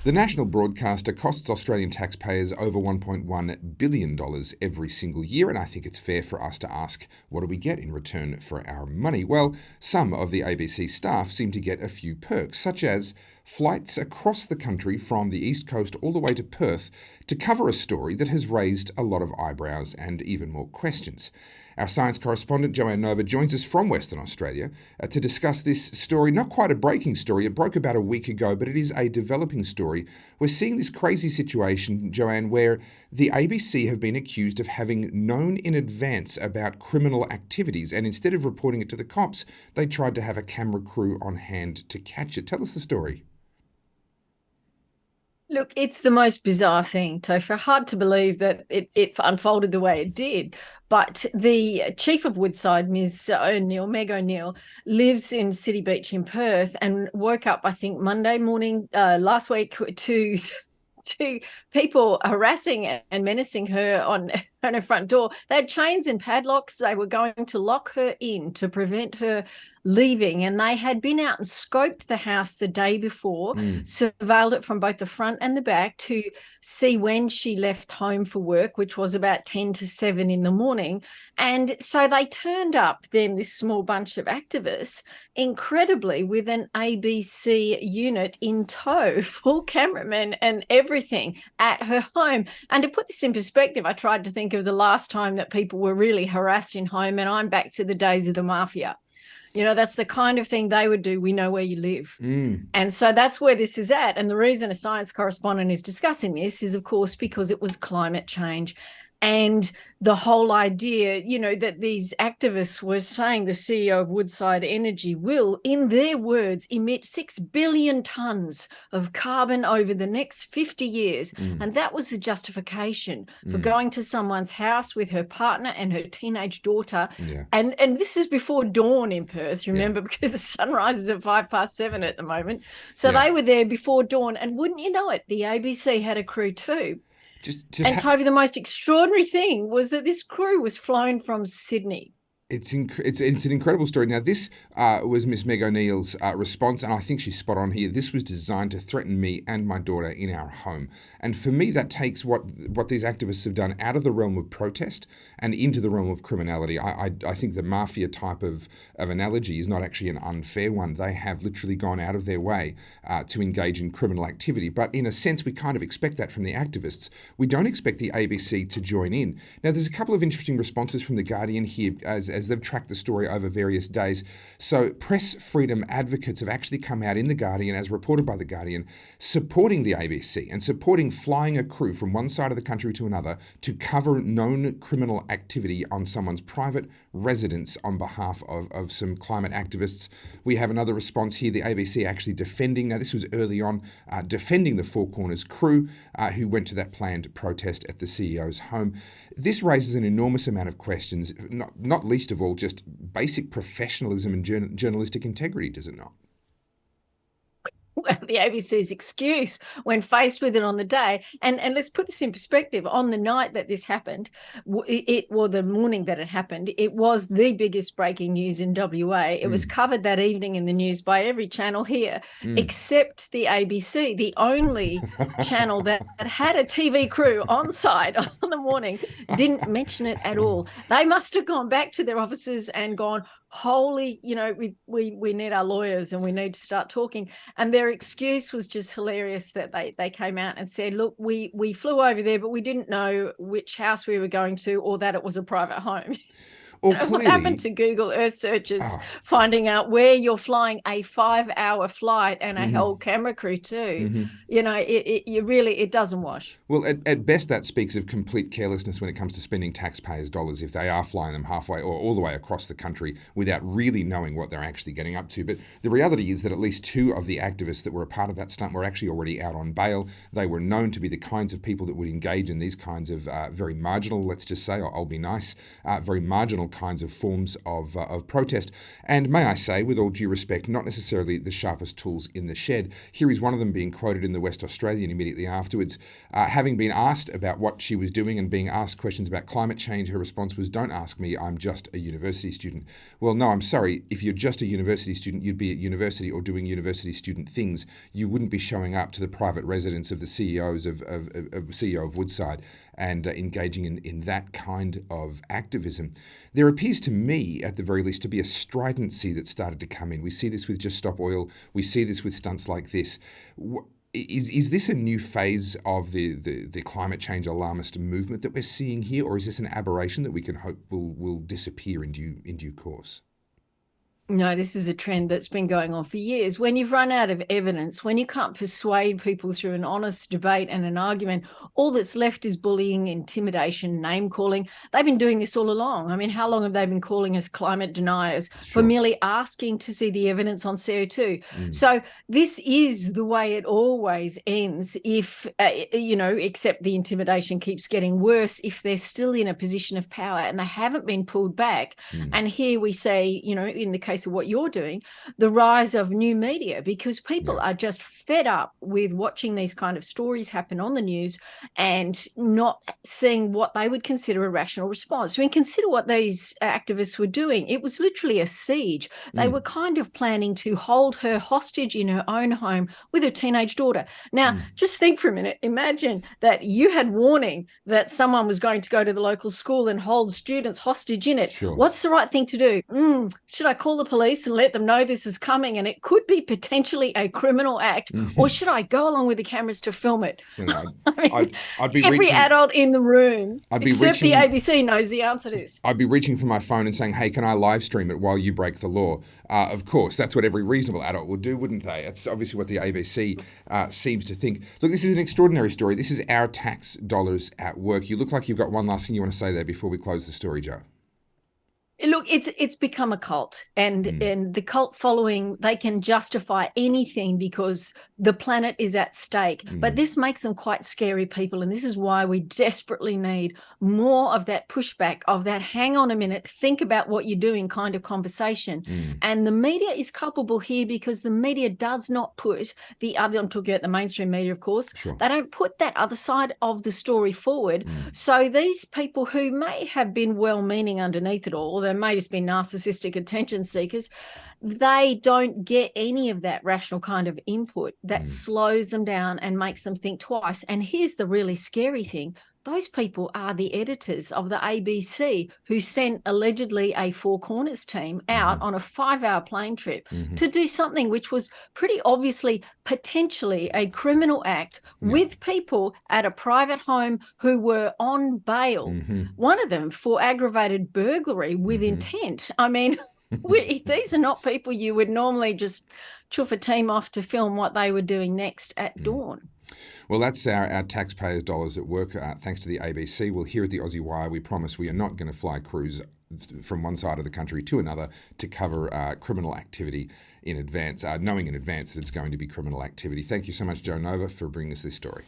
The national broadcaster costs Australian taxpayers over $1.1 billion every single year, and I think it's fair for us to ask, what do we get in return for our money? Well, some of the ABC staff seem to get a few perks, such as flights across the country from the East Coast all the way to Perth to cover a story that has raised a lot of eyebrows and even more questions. Our science correspondent, Joanne joins us from Western Australia to discuss this story. Not quite a breaking story. It broke about a week ago, but it is a developing story. We're seeing this crazy situation, Joanne, where the ABC have been accused of having known in advance about criminal activities, and instead of reporting it to the cops, they tried to have a camera crew on hand to catch it. Tell us the story. Look, it's the most bizarre thing, Topher. Hard to believe that it unfolded the way it did. But the chief of Woodside, Meg O'Neill, lives in City Beach in Perth and woke up, I think, Monday morning last week to people harassing and menacing her on her front door. They had chains and padlocks. They were going to lock her in to prevent her leaving, and they had been out and scoped the house the day before, surveilled it from both the front and the back to see when she left home for work, which was about 10 to 7 in the morning. And so they turned up, then, this small bunch of activists, incredibly, with an ABC unit in tow, full cameramen and everything at her home. And to put this in perspective, I tried to think of the last time that people were really harassed in home, and I'm back to the days of the mafia. You know, that's the kind of thing they would do. We know where you live. And so that's where this is at. And the reason a science correspondent is discussing this is, of course, because it was climate change. And the whole idea, that these activists were saying the CEO of Woodside Energy will, in their words, emit 6 billion tonnes of carbon over the next 50 years. And that was the justification for going to someone's house with her partner and her teenage daughter. Yeah. And this is before dawn in Perth, remember, because the sun rises at 7:05 at the moment. So they were there before dawn. And wouldn't you know it, the ABC had a crew too. And Toby, the most extraordinary thing was that this crew was flown from Sydney. It's an incredible story. Now, this was Miss Meg O'Neill's response, and I think she's spot on here. This was designed to threaten me and my daughter in our home. And for me, that takes what these activists have done out of the realm of protest and into the realm of criminality. I think the mafia type of analogy is not actually an unfair one. They have literally gone out of their way to engage in criminal activity. But in a sense, we kind of expect that from the activists. We don't expect the ABC to join in. Now, there's a couple of interesting responses from The Guardian here as they've tracked the story over various days. So press freedom advocates have actually come out in The Guardian, as reported by The Guardian, supporting the ABC and supporting flying a crew from one side of the country to another to cover known criminal activity on someone's private residence on behalf of some climate activists. We have another response here, the ABC actually defending, now this was early on, defending the Four Corners crew who went to that planned protest at the CEO's home. This raises an enormous amount of questions, not least of all just basic professionalism and journalistic integrity, does it not? Well, the ABC's excuse when faced with it on the day, and let's put this in perspective, on the night that this happened, the morning that it happened, it was the biggest breaking news in WA. It was covered that evening in the news by every channel here, except the ABC, the only channel that had a TV crew on site on the morning, didn't mention it at all. They must have gone back to their offices and gone, holy, we need our lawyers and we need to start talking. And their excuse was just hilarious, that they came out and said, look, we flew over there, but we didn't know which house we were going to or that it was a private home. Or clearly, what happened to Google Earth searches finding out where you're flying a 5-hour flight and a whole camera crew too? It doesn't wash. Well, at best, that speaks of complete carelessness when it comes to spending taxpayers' dollars if they are flying them halfway or all the way across the country without really knowing what they're actually getting up to. But the reality is that at least 2 of the activists that were a part of that stunt were actually already out on bail. They were known to be the kinds of people that would engage in these kinds of very marginal, let's just say, I'll be nice, very marginal kinds of forms of protest. And may I say, with all due respect, not necessarily the sharpest tools in the shed. Here is one of them being quoted in the West Australian immediately afterwards. Having been asked about what she was doing and being asked questions about climate change, her response was, "Don't ask me, I'm just a university student." Well, no, I'm sorry. If you're just a university student, you'd be at university or doing university student things. You wouldn't be showing up to the private residence of the CEO of Woodside and engaging in that kind of activism. There appears to me, at the very least, to be a stridency that started to come in. We see this with Just Stop Oil. We see this with stunts like this. Is this a new phase of the climate change alarmist movement that we're seeing here, or is this an aberration that we can hope will disappear in due course? No, this is a trend that's been going on for years. When you've run out of evidence, when you can't persuade people through an honest debate and an argument, all that's left is bullying, intimidation, name calling. They've been doing this all along. I mean, how long have they been calling us climate deniers for merely asking to see the evidence on CO2? So this is the way it always ends if, except the intimidation keeps getting worse if they're still in a position of power and they haven't been pulled back. And here we say, in the case of what you're doing, the rise of new media, because people are just fed up with watching these kind of stories happen on the news and not seeing what they would consider a rational response. I mean, consider what these activists were doing. It was literally a siege. They were kind of planning to hold her hostage in her own home with her teenage daughter. Now, just think for a minute. Imagine that you had warning that someone was going to go to the local school and hold students hostage in it. Sure. What's the right thing to do? Should I call the police and let them know this is coming and it could be potentially a criminal act, or should I go along with the cameras to film it? I'd be every adult in the room, except the ABC, knows the answer to this. I'd be reaching for my phone and saying, "Hey, can I live stream it while you break the law?" Of course, that's what every reasonable adult would do, wouldn't they? It's obviously what the ABC seems to think. Look, this is an extraordinary story. This is our tax dollars at work. You look like you've got one last thing you want to say there before we close the story, Joe. Look, it's become a cult, and the cult following, they can justify anything because the planet is at stake. But this makes them quite scary people, and this is why we desperately need more of that pushback, of that hang on a minute, think about what you're doing kind of conversation. And the media is culpable here because the media does not put the other, I'm talking about the mainstream media, of course, they don't put that other side of the story forward. So these people who may have been well-meaning underneath it all, they may just be narcissistic attention seekers, they don't get any of that rational kind of input that slows them down and makes them think twice. And here's the really scary thing. Those people are the editors of the ABC who sent allegedly a Four Corners team out on a 5-hour plane trip to do something which was pretty obviously potentially a criminal act with people at a private home who were on bail. One of them for aggravated burglary with intent. I mean, these are not people you would normally just chuff a team off to film what they were doing next at dawn. Well, that's our taxpayers' dollars at work, thanks to the ABC. Well, here at the Aussie Wire, we promise we are not going to fly crews from one side of the country to another to cover criminal activity in advance, knowing in advance that it's going to be criminal activity. Thank you so much, Joe Nova, for bringing us this story.